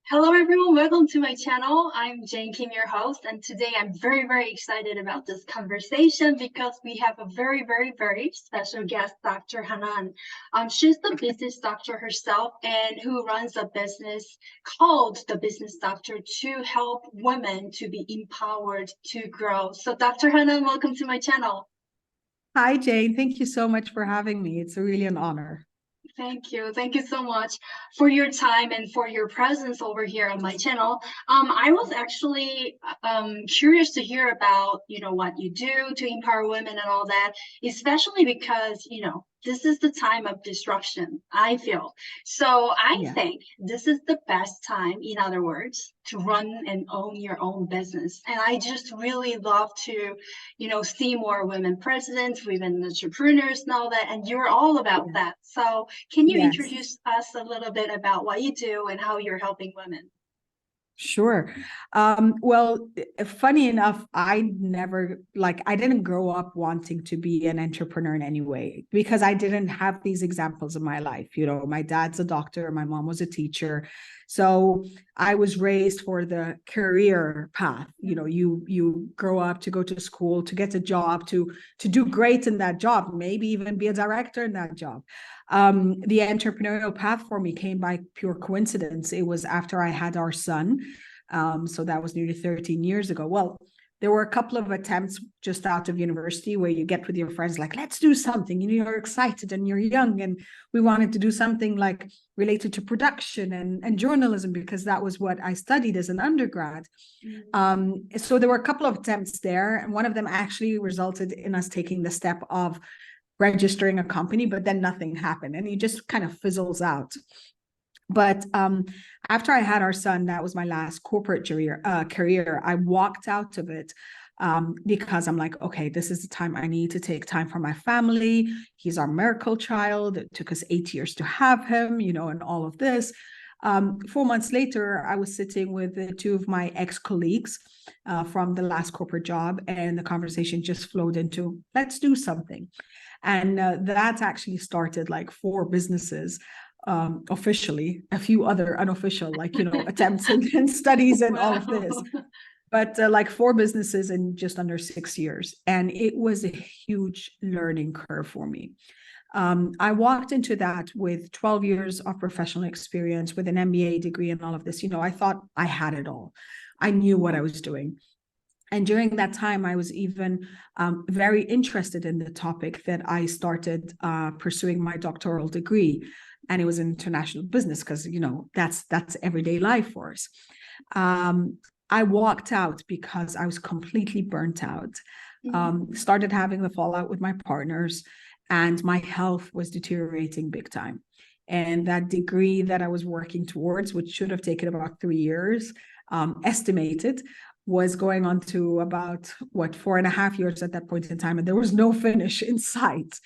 Hello everyone, welcome to my channel. I'm Jane Kim, your host, and today I'm very excited about this conversation because we have a very special guest, Dr. Hanan. She's the business doctor herself and who runs a business called The Business Doctor to help women to be empowered to grow. So Dr. Hanan, welcome to my channel. Hi, Jane. Thank you so much for having me. It's really an honor. Thank you. Thank you so much for your time and for your presence over here on my channel. I was actually curious to hear about, what you do to empower women and all that, especially because, this is the time of disruption, I feel. So I Yeah. think this is the best time, in other words, to run and own your own business. And I just really love to see more women presidents, women entrepreneurs and all that. And you're all about that. So can you Yes. introduce us a little bit about what you do and how you're helping women? Sure. Well, funny enough, I didn't grow up wanting to be an entrepreneur in any way because I didn't have these examples in my life. My dad's a doctor, my mom was a teacher. So I was raised for the career path. You grow up to go to school, to get a job, to do great in that job, maybe even be a director in that job. The entrepreneurial path for me came by pure coincidence. It was after I had our son. So that was nearly 13 years ago. Well, there were a couple of attempts just out of university where you get with your friends, like, let's do something. You're excited and you're young. And we wanted to do something like related to production and journalism, because that was what I studied as an undergrad. So there were a couple of attempts there. And one of them actually resulted in us taking the step of registering a company, but then nothing happened and it just kind of fizzles out. But after I had our son, that was my last corporate career. I walked out of it because I'm like, okay, this is the time I need to take time for my family. He's our miracle child. It took us 8 years to have him, and all of this. 4 months later, I was sitting with two of my ex-colleagues from the last corporate job, and the conversation just flowed into, let's do something. And that actually started like 4 businesses officially, a few other unofficial, attempts and studies and all of this. But like 4 businesses in just under 6 years. And it was a huge learning curve for me. I walked into that with 12 years of professional experience, with an MBA degree and all of this. I thought I had it all. I knew what I was doing. And during that time, I was even very interested in the topic that I started pursuing my doctoral degree. And it was in international business because, that's everyday life for us. I walked out because I was completely burnt out, started having the fallout with my partners, and my health was deteriorating big time. And that degree that I was working towards, which should have taken about 3 years, estimated, was going on to about 4.5 years at that point in time, and there was no finish in sight.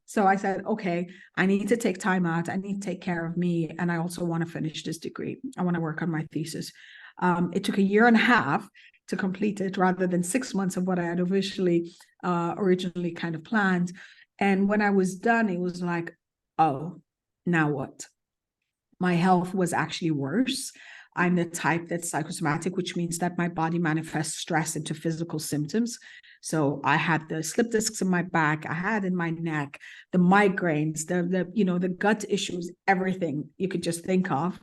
So I said, okay, I need to take time out. I need to take care of me. And I also want to finish this degree. I want to work on my thesis. It took 1.5 years to complete it rather than 6 months of what I had originally kind of planned. And when I was done, it was like, oh, now what? My health was actually worse. I'm the type that's psychosomatic, which means that my body manifests stress into physical symptoms. So I had the slip discs in my back, I had in my neck, the migraines, the gut issues, everything you could just think of.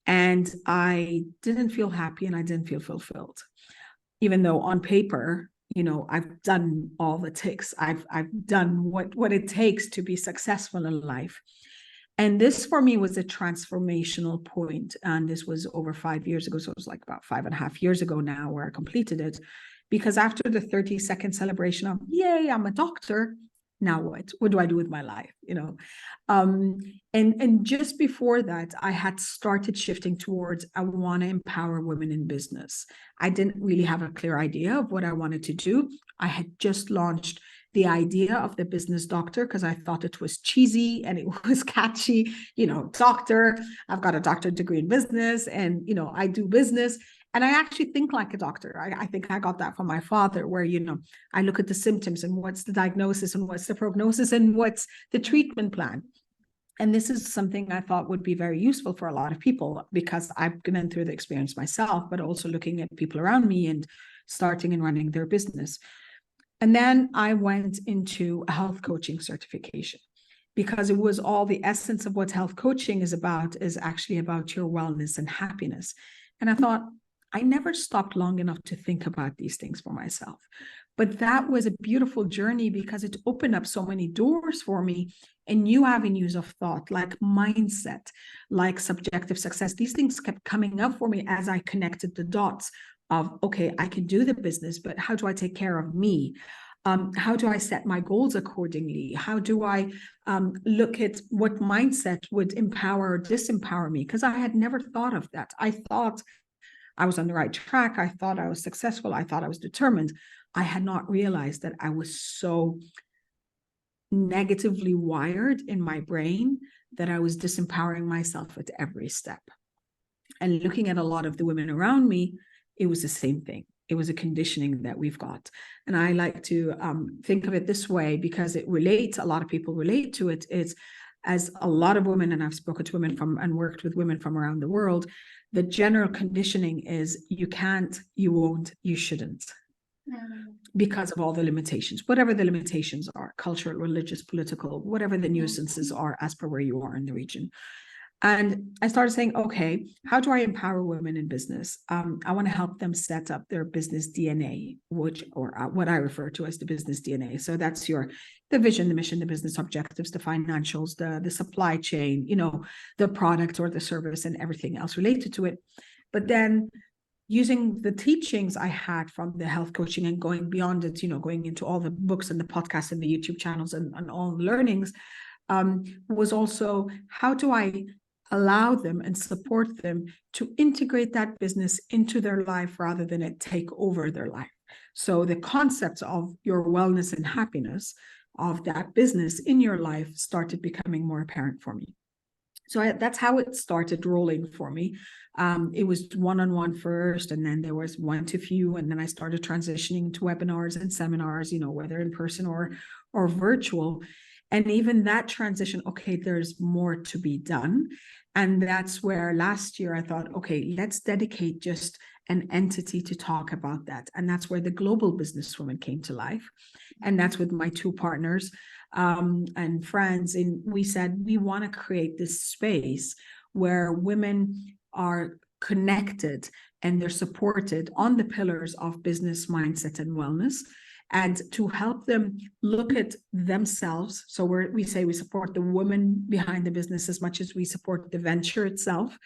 And I didn't feel happy and I didn't feel fulfilled, even though on paper, I've done all the ticks. I've done what it takes to be successful in life. And this for me was a transformational point. And this was over 5 years ago. So it was like about 5.5 years ago now where I completed it. Because after the 30-second celebration of, yay, I'm a doctor, now what? What do I do with my life? And just before that, I had started shifting towards, I want to empower women in business. I didn't really have a clear idea of what I wanted to do. I had just launched the idea of the business doctor because I thought it was cheesy and it was catchy, doctor, I've got a doctorate degree in business and, I do business. And I actually think like a doctor. I think I got that from my father, where, I look at the symptoms and what's the diagnosis and what's the prognosis and what's the treatment plan. And this is something I thought would be very useful for a lot of people, because I've been through the experience myself, but also looking at people around me and starting and running their business. And then I went into a health coaching certification, because it was all the essence of what health coaching is about, is actually about your wellness and happiness. And I thought, I never stopped long enough to think about these things for myself. But that was a beautiful journey, because it opened up so many doors for me and new avenues of thought, like mindset, like subjective success. These things kept coming up for me as I connected the dots of, okay, I can do the business, but how do I take care of me? How do I set my goals accordingly? How do I look at what mindset would empower or disempower me? Because I had never thought of that. I thought I was on the right track. I thought I was successful. I thought I was determined. I had not realized that I was so negatively wired in my brain that I was disempowering myself at every step. And looking at a lot of the women around me, it was the same thing. It was a conditioning that we've got. And I like to think of it this way, because it relates, a lot of people relate to it. It's, as a lot of women, and I've spoken to women from and worked with women from around the world, the general conditioning is you can't, you won't, you shouldn't, because of all the limitations, whatever the limitations are, cultural, religious, political, whatever the nuisances are as per where you are in the region. And I started saying, okay, how do I empower women in business? I want to help them set up their business DNA, which, or what I refer to as the business DNA. So that's the vision, the mission, the business objectives, the financials, the supply chain, the product or the service and everything else related to it. But then using the teachings I had from the health coaching and going beyond it, going into all the books and the podcasts and the YouTube channels and all the learnings, was also, how do I allow them and support them to integrate that business into their life rather than it take over their life? So the concepts of your wellness and happiness of that business in your life started becoming more apparent for me. So that's how it started rolling for me. It was one-on-one first, and then there was one-to-few, and then I started transitioning to webinars and seminars, whether in person or virtual. And even that transition, okay, there's more to be done. And that's where last year I thought, okay, let's dedicate just an entity to talk about that. And that's where the Global Businesswoman came to life. And that's with my two partners and friends. And we said, we want to create this space where women are connected and they're supported on the pillars of business, mindset, and wellness, and to help them look at themselves. So we say we support the woman behind the business as much as we support the venture itself,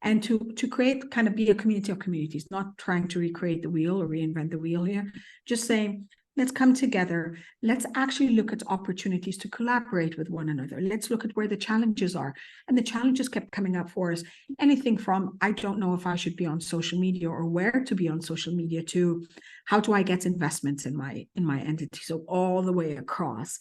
and to create, kind of be a community of communities, not trying to recreate the wheel or reinvent the wheel here, just saying, let's come together. Let's actually look at opportunities to collaborate with one another. Let's look at where the challenges are. And the challenges kept coming up for us. Anything from, I don't know if I should be on social media or where to be on social media, to how do I get investments in my entity? So all the way across.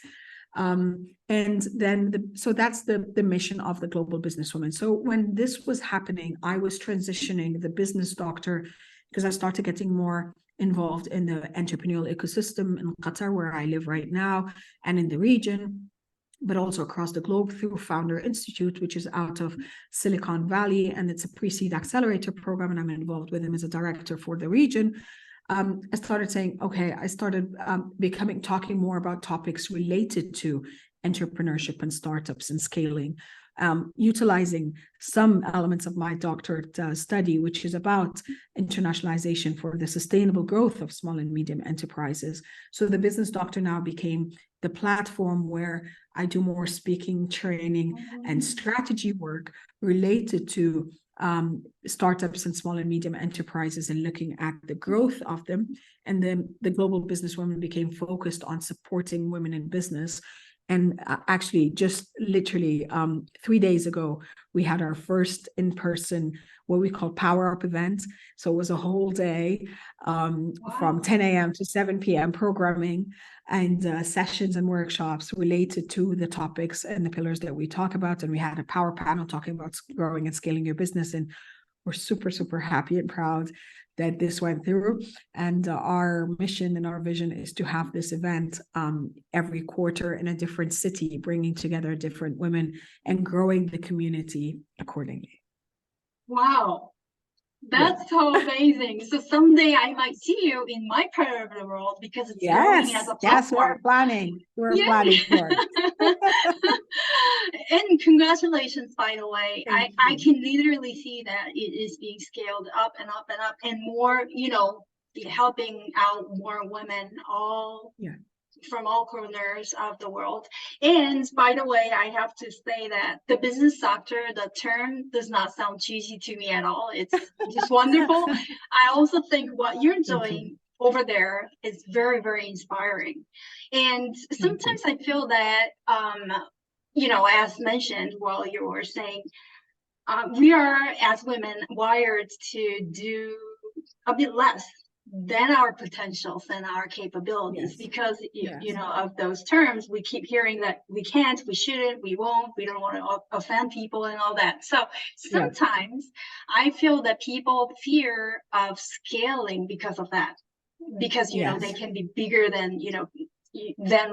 And then, so that's the mission of the Global Businesswoman. So when this was happening, I was transitioning the business doctor, because I started getting more involved in the entrepreneurial ecosystem in Qatar, where I live right now, and in the region, but also across the globe through Founder Institute, which is out of Silicon Valley, and it's a pre-seed accelerator program, and I'm involved with him as a director for the region. I started saying, okay, I started talking more about topics related to entrepreneurship and startups and scaling, utilizing some elements of my doctorate study, which is about internationalization for the sustainable growth of small and medium enterprises. So the business doctor now became the platform where I do more speaking, training, and strategy work related to startups and small and medium enterprises, and looking at the growth of them. And then the Global Businesswoman became focused on supporting women in business. And actually, just literally 3 days ago, we had our first in-person, what we call Power Up event. So it was a whole day from 10 a.m. to 7 p.m. programming and sessions and workshops related to the topics and the pillars that we talk about. And we had a power panel talking about growing and scaling your business. And we're super, super happy and proud that this went through. And our mission and our vision is to have this event every quarter in a different city, bringing together different women and growing the community accordingly. Wow. Yeah. That's so amazing. So someday I might see you in my part of the world because it's growing as a Yes, we're platform. planning. We're Yeah. planning for it. And congratulations, by the way. Thank I you. can literally see that it is being scaled up and up and up, and more, helping out more women Yeah. from all corners of the world. And by the way, I have to say that the business sector, the term does not sound cheesy to me at all. It's just wonderful. I also think what you're doing over there is very, very inspiring. And sometimes I feel that, as mentioned while you were saying, we are, as women, wired to do a bit less than our potentials and our capabilities, because of those terms. We keep hearing that we can't, we shouldn't, we won't, we don't want to offend people and all that. So sometimes I feel that people fear of scaling because of that, because they can be bigger than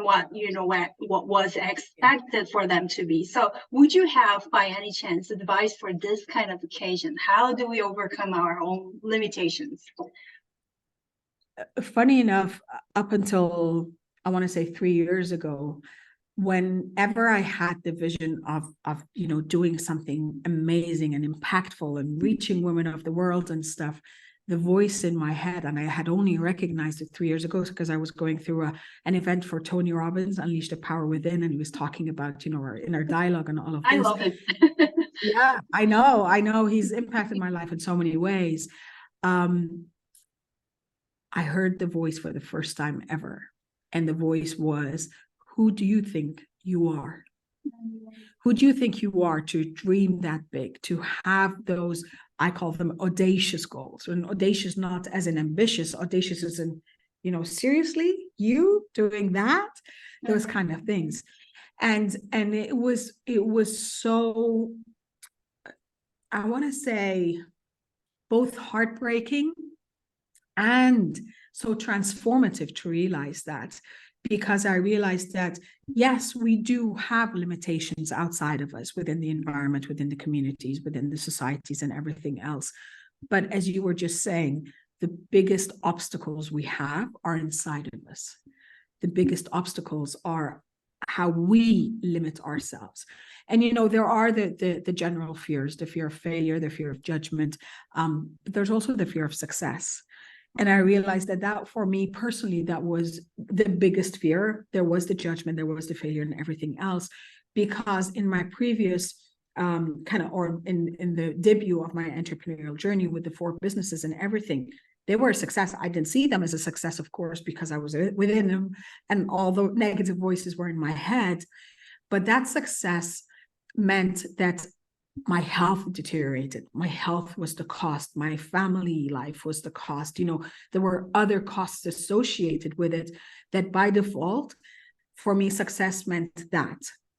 what was expected for them to be. So would you have, by any chance, advice for this kind of occasion? How do we overcome our own limitations? Funny enough, up until I want to say 3 years ago, whenever I had the vision of doing something amazing and impactful and reaching women of the world and stuff, the voice in my head, and I had only recognized it 3 years ago because I was going through an event for Tony Robbins, Unleash the Power Within, and he was talking about our inner dialogue and all of this. I love it. Yeah, I know he's impacted my life in so many ways. I heard the voice for the first time ever. And the voice was, who do you think you are? Who do you think you are to dream that big, to have those, I call them audacious goals? And audacious not as an ambitious, audacious as in, seriously, you doing that? Those kind of things. And it was so, I want to say, both heartbreaking and so transformative to realize that, because I realized that, yes, we do have limitations outside of us, within the environment, within the communities, within the societies and everything else. But as you were just saying, the biggest obstacles we have are inside of us. The biggest obstacles are how we limit ourselves. And, there are the general fears, the fear of failure, the fear of judgment. But there's also the fear of success. And I realized that for me personally, that was the biggest fear. There was the judgment, there was the failure and everything else, because in my previous in the debut of my entrepreneurial journey with the 4 businesses and everything, they were a success. I didn't see them as a success, of course, because I was within them and all the negative voices were in my head. But that success meant that my health deteriorated. My health was the cost. My family life was the cost. There were other costs associated with it that by default, for me, success meant that.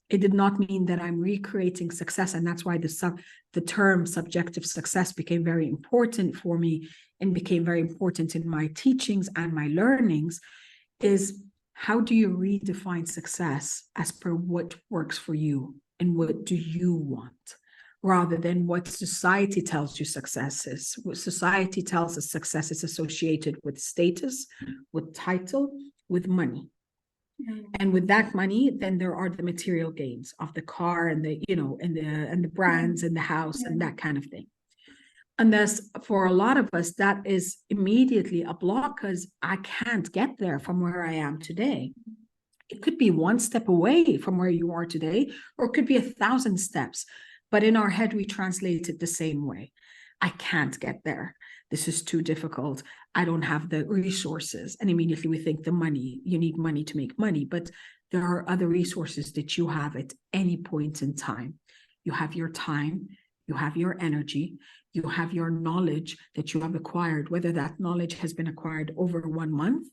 It did not mean that I'm recreating success. And that's why the term subjective success became very important for me and became very important in my teachings and my learnings, is how do you redefine success as per what works for you and what do you want? Rather than what society tells you success is. What society tells us success is associated with status, with title, with money. And with that money, then there are the material gains of the car and the brands and the house and that kind of thing. And thus, for a lot of us, that is immediately a block, because I can't get there from where I am today. It could be one step away from where you are today, or it could be 1,000 steps. But in our head, we translate it the same way. I can't get there. This is too difficult. I don't have the resources. And immediately we think the money, you need money to make money. But there are other resources that you have at any point in time. You have your time, you have your energy, you have your knowledge that you have acquired, whether that knowledge has been acquired over 1 month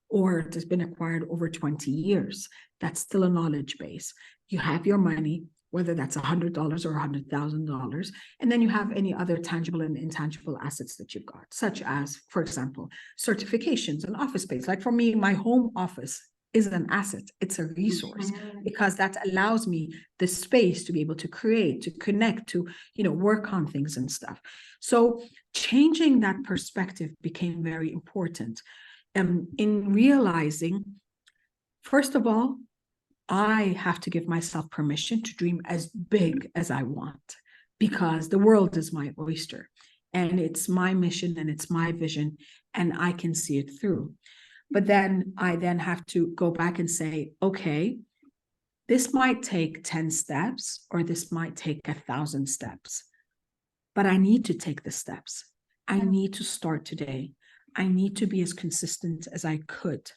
or it has been acquired over 20 years. That's still a knowledge base. You have your money, whether that's $100 or $100,000. And then you have any other tangible and intangible assets that you've got, such as, for example, certifications and office space. Like for me, my home office is an asset. It's a resource because that allows me the space to be able to create, to connect, to, work on things and stuff. So changing that perspective became very important. In realizing, first of all, I have to give myself permission to dream as big as I want, because the world is my oyster and it's my mission and it's my vision and I can see it through. But then I have to go back and say, okay, this might take 10 steps or this might take 1,000 steps, but I need to take the steps. I need to start today. I need to be as consistent as I could.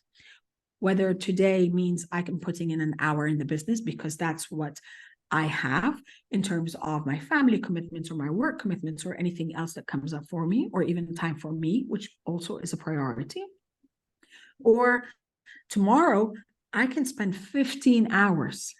Whether today means I'm putting in an hour in the business because that's what I have in terms of my family commitments or my work commitments or anything else that comes up for me, or even time for me, which also is a priority. Or tomorrow, I can spend 15 hours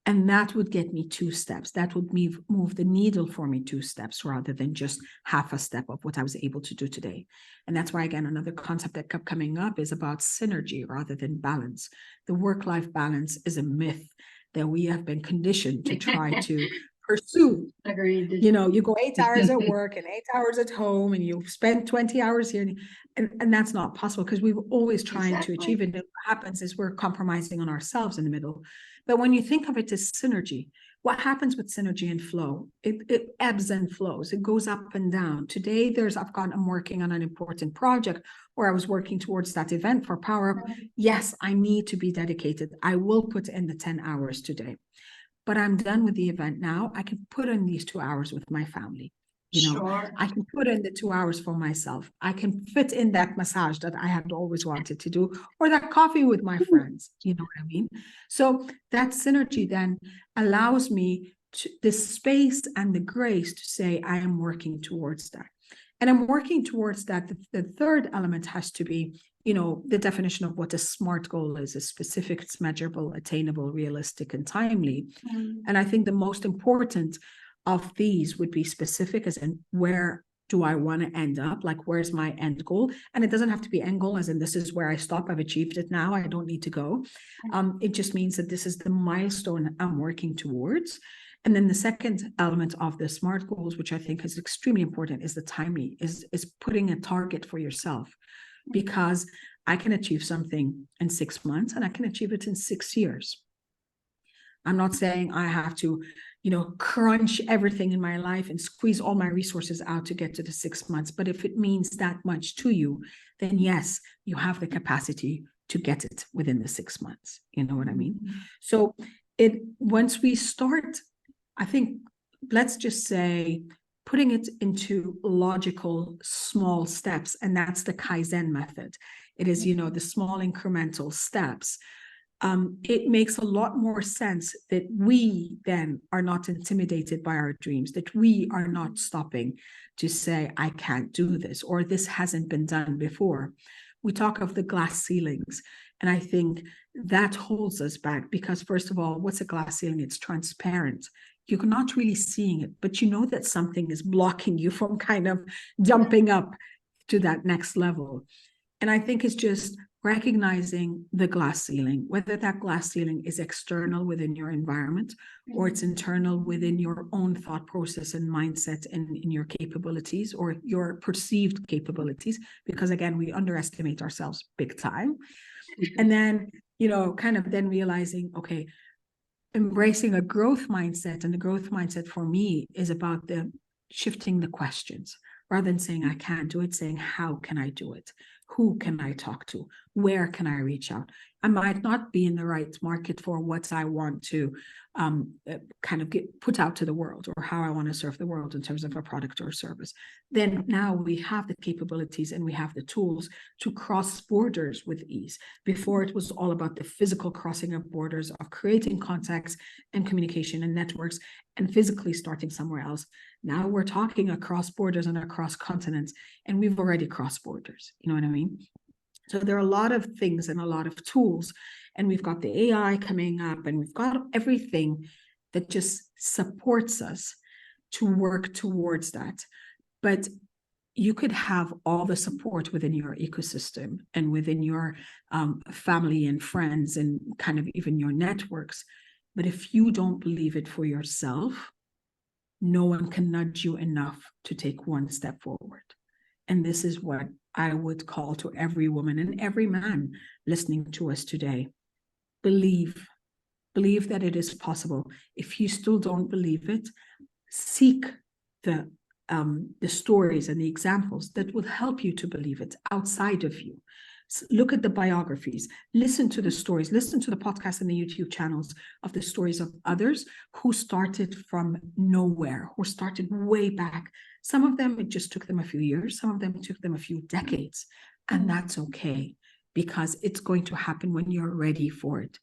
and that would get me 2 steps. That would move the needle for me 2 steps rather than just half a step of what I was able to do today. And that's why, again, another concept that kept coming up is about synergy rather than balance. The work-life balance is a myth that we have been conditioned to try to pursue. Agreed. You go 8 hours at work and 8 hours at home and you spend 20 hours here. And that's not possible because we've always trying to achieve it. And what happens is we're compromising on ourselves in the middle. But when you think of it as synergy, what happens with synergy and flow? It ebbs and flows. It goes up and down. Today, I'm working on an important project, or I was working towards that event for Power Up. Yes, I need to be dedicated. I will put in the 10 hours today. But I'm done with the event now. I can put in these 2 hours with my family. Sure. I can put in the 2 hours for myself. I can fit in that massage that I had always wanted to do, or that coffee with my friends. You know what I mean? So that synergy then allows me this space and the grace to say, I am working towards that. And I'm working towards that. The third element has to be, the definition of what a SMART goal is specific, it's measurable, attainable, realistic, and timely. And I think the most important of these would be specific, as in where do I want to end up? Like, where's my end goal? And it doesn't have to be end goal as in this is where I stop. I've achieved it now. I don't need to go. It just means that this is the milestone I'm working towards. And then the second element of the SMART goals, which I think is extremely important, is the timely, is putting a target for yourself. Because I can achieve something in 6 months and I can achieve it in 6 years. I'm not saying I have to, crunch everything in my life and squeeze all my resources out to get to the 6 months. But if it means that much to you, then yes, you have the capacity to get it within the 6 months. You know what I mean? So once we start, I think, let's just say, putting it into logical small steps, and that's the Kaizen method. It is, the small incremental steps. It makes a lot more sense that we then are not intimidated by our dreams, that we are not stopping to say, I can't do this, or this hasn't been done before. We talk of the glass ceilings, and I think that holds us back because, first of all, what's a glass ceiling? It's transparent. You're not really seeing it, but you know that something is blocking you from kind of jumping up to that next level. And I think it's just recognizing the glass ceiling, whether that glass ceiling is external within your environment or it's internal within your own thought process and mindset and in your capabilities or your perceived capabilities, because again, we underestimate ourselves big time. And then, kind of then realizing, okay, embracing a growth mindset. And the growth mindset for me is about shifting the questions rather than saying I can't do it, saying how can I do it? Who can I talk to? Where can I reach out? I might not be in the right market for what I want to kind of put out to the world, or how I want to serve the world in terms of a product or service. Then now we have the capabilities and we have the tools to cross borders with ease. Before, it was all about the physical crossing of borders, of creating contacts and communication and networks and physically starting somewhere else. Now we're talking across borders and across continents, and we've already crossed borders. You know what I mean? So there are a lot of things and a lot of tools, and we've got the AI coming up, and we've got everything that just supports us to work towards that. But you could have all the support within your ecosystem and within your family and friends and kind of even your networks. But if you don't believe it for yourself, no one can nudge you enough to take one step forward. And this is what I would call to every woman and every man listening to us today. Believe that it is possible. If you still don't believe it, seek the stories and the examples that will help you to believe it outside of you. Look at the biographies, listen to the stories, listen to the podcast and the YouTube channels of the stories of others who started from nowhere, who started way back. Some of them, it just took them a few years. Some of them, it took them a few decades. And that's okay, because it's going to happen when you're ready for it.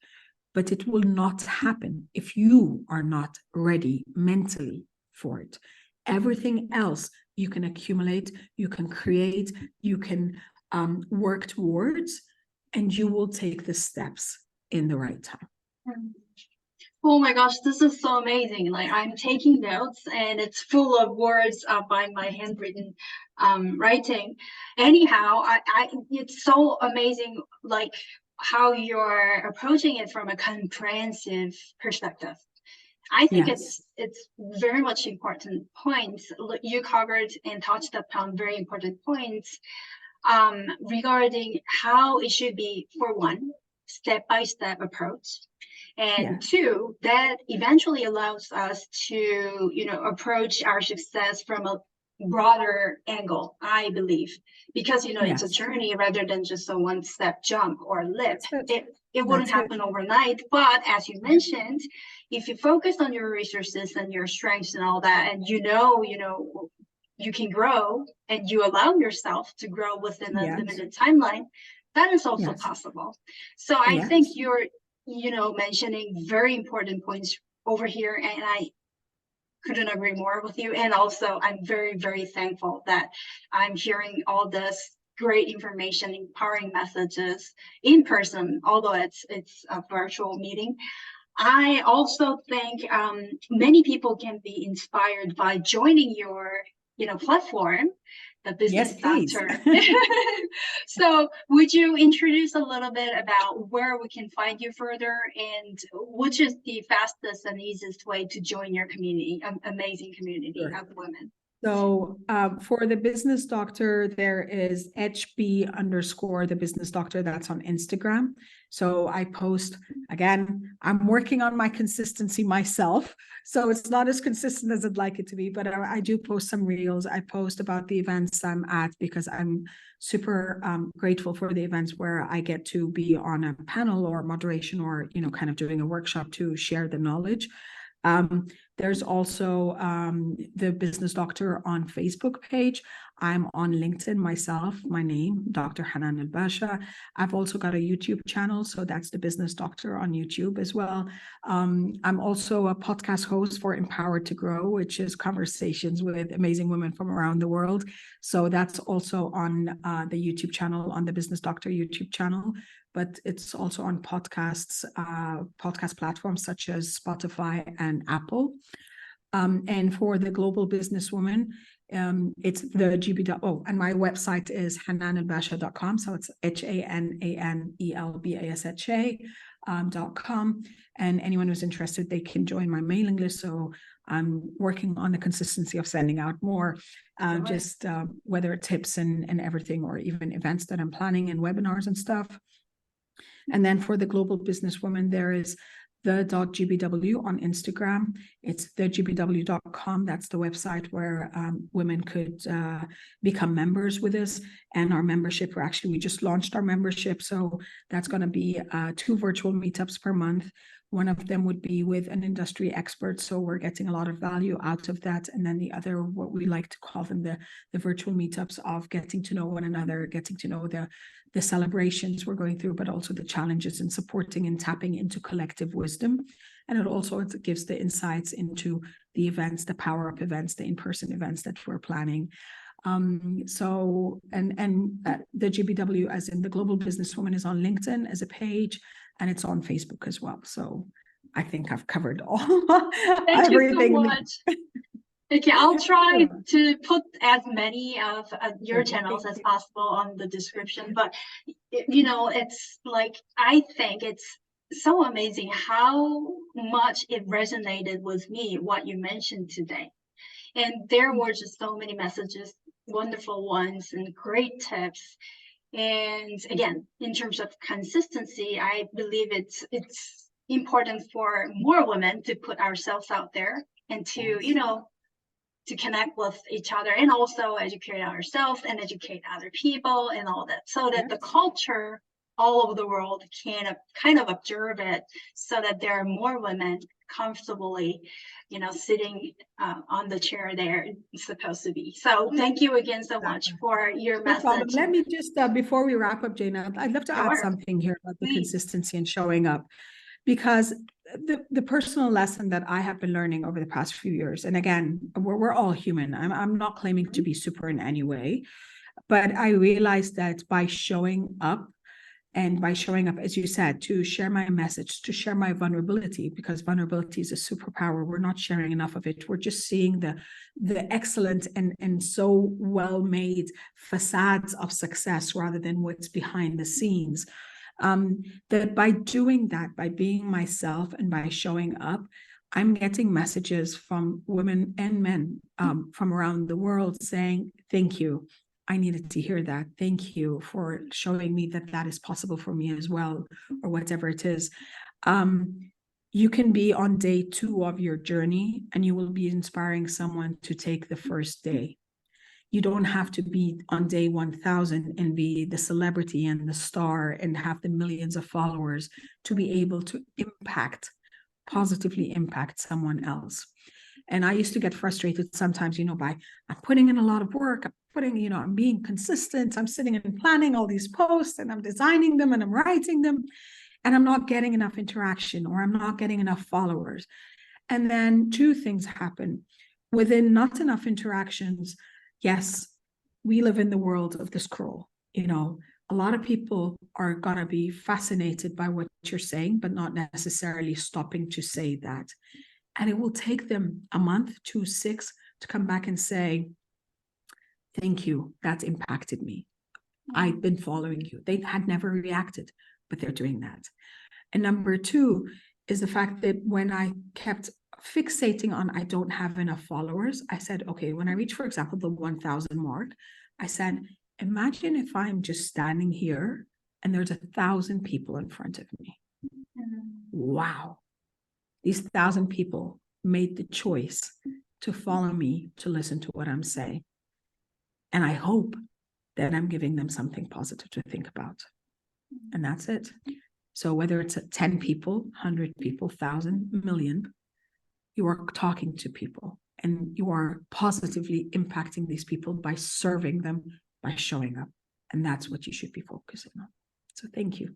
But it will not happen if you are not ready mentally for it. Everything else you can accumulate, you can create, you can work towards, and you will take the steps in the right time. Oh my gosh, this is so amazing. Like, I'm taking notes and it's full of words by my handwritten writing. Anyhow, it's so amazing, like how you're approaching it from a comprehensive perspective. I think it's very much important points. You covered and touched upon very important points regarding how it should be, for one, step-by-step approach, and two, that eventually allows us to, approach our success from a broader angle, I believe, because it's a journey rather than just a one-step jump or leap. It wouldn't happen overnight, but as you mentioned, if you focus on your resources and your strengths and all that, and you can grow and you allow yourself to grow within a limited timeline, that is also possible. So I think you're mentioning very important points over here, and I couldn't agree more with you. And also, I'm very, very thankful that I'm hearing all this great information, empowering messages in person, although it's a virtual meeting. I also think many people can be inspired by joining your platform, the Business Doctor. So would you introduce a little bit about where we can find you further, and which is the fastest and easiest way to join your community, amazing community of women? So for the Business Doctor, there is HB_ the Business Doctor. That's on Instagram. So I post, again, I'm working on my consistency myself. So it's not as consistent as I'd like it to be, but I do post some reels. I post about the events I'm at, because I'm super grateful for the events where I get to be on a panel or moderation or, kind of doing a workshop to share the knowledge. There's also the Business Doctor on Facebook page. I'm on LinkedIn myself, my name, Dr. Hanan El Basha. I've also got a YouTube channel, so that's the Business Doctor on YouTube as well. I'm also a podcast host for Empowered to Grow, which is conversations with amazing women from around the world. So that's also on the YouTube channel, on the Business Doctor YouTube channel. But it's also on podcast platforms such as Spotify and Apple. And for the Global Businesswoman, it's the GBW. And my website is hananelbasha.com. So it's HANANELBASHA.com. And anyone who's interested, they can join my mailing list. So I'm working on the consistency of sending out more, whether it's tips and everything, or even events that I'm planning and webinars and stuff. And then for the Global Businesswoman, there is the.gbw on Instagram. It's thegbw.com. That's the website where women could become members with us. And our membership, we just launched our membership. So that's going to be 2 virtual meetups per month. One of them would be with an industry expert. So we're getting a lot of value out of that. And then the other, what we like to call them, the virtual meetups of getting to know one another, getting to know the celebrations we're going through, but also the challenges, and supporting and tapping into collective wisdom. And it also gives the insights into the events, the power-up events, the in-person events that we're planning. The GBW, as in the Global Businesswoman, is on LinkedIn as a page, and it's on Facebook as well. So I think I've covered all Thank you so everything. much. Okay, I'll try Sure. to put as many of your Sure. channels Thank as you. possible on the description. But, you know, it's like, I think it's so amazing how much it resonated with me, what you mentioned today. And there were just so many messages, wonderful ones, and great tips. And again, in terms of consistency, I believe it's important for more women to put ourselves out there and to, you know, to connect with each other and also educate ourselves and educate other people and all that, so that the culture all over the world can kind of observe it, so that there are more women comfortably, you know, sitting on the chair they're supposed to be. So thank you again so much for your No problem. message. Let me just, before we wrap up, Jana, I'd love to add Sure. something here about the Please. consistency and showing up, because the personal lesson that I have been learning over the past few years, and again, we're all human. I'm not claiming to be super in any way, but I realized that by showing up, and by showing up, as you said, to share my message, to share my vulnerability, because vulnerability is a superpower. We're not sharing enough of it. We're just seeing the excellent and so well-made facades of success rather than what's behind the scenes. That by doing that, by being myself and by showing up, I'm getting messages from women and men from around the world saying, thank you. I needed to hear that. Thank you for showing me that that is possible for me as well, or whatever it is. You can be on day 2 of your journey and you will be inspiring someone to take the first day. You don't have to be on day 1000 and be the celebrity and the star and have the millions of followers to be able to positively impact someone else. And I used to get frustrated sometimes, you know, by I'm putting in a lot of work, I'm being consistent, I'm sitting and planning all these posts and I'm designing them and I'm writing them, and I'm not getting enough interaction, or I'm not getting enough followers. And then 2 things happen. Within not enough interactions, yes, we live in the world of the scroll. You know, a lot of people are going to be fascinated by what you're saying, but not necessarily stopping to say that. And it will take them a month to 6 to come back and say, thank you, that's impacted me. I've been following you. They had never reacted, but they're doing that. And number 2 is the fact that when I kept fixating on I don't have enough followers, I said, okay, when I reach, for example, the 1,000 mark, I said, imagine if I'm just standing here and there's 1,000 people in front of me. Wow. These 1,000 people made the choice to follow me, to listen to what I'm saying. And I hope that I'm giving them something positive to think about. And that's it. So whether it's 10 people, 100 people, 1,000, million, you are talking to people and you are positively impacting these people by serving them, by showing up. And that's what you should be focusing on. So thank you.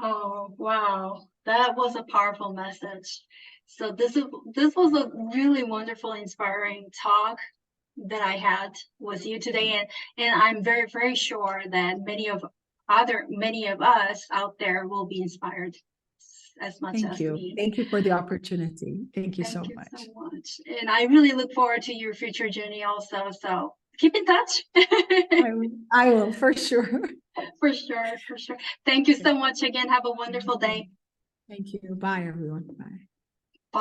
Oh, wow. That was a powerful message. So this was a really wonderful, inspiring talk that I had with you today. And I'm very, very sure that many of us out there will be inspired as much as me. Thank you for the opportunity. Thank you so much. Thank you so much. And I really look forward to your future journey also. So keep in touch. I will, for sure. For sure, for sure. Thank you so much again. Have a wonderful day. Thank you. Bye, everyone. Bye.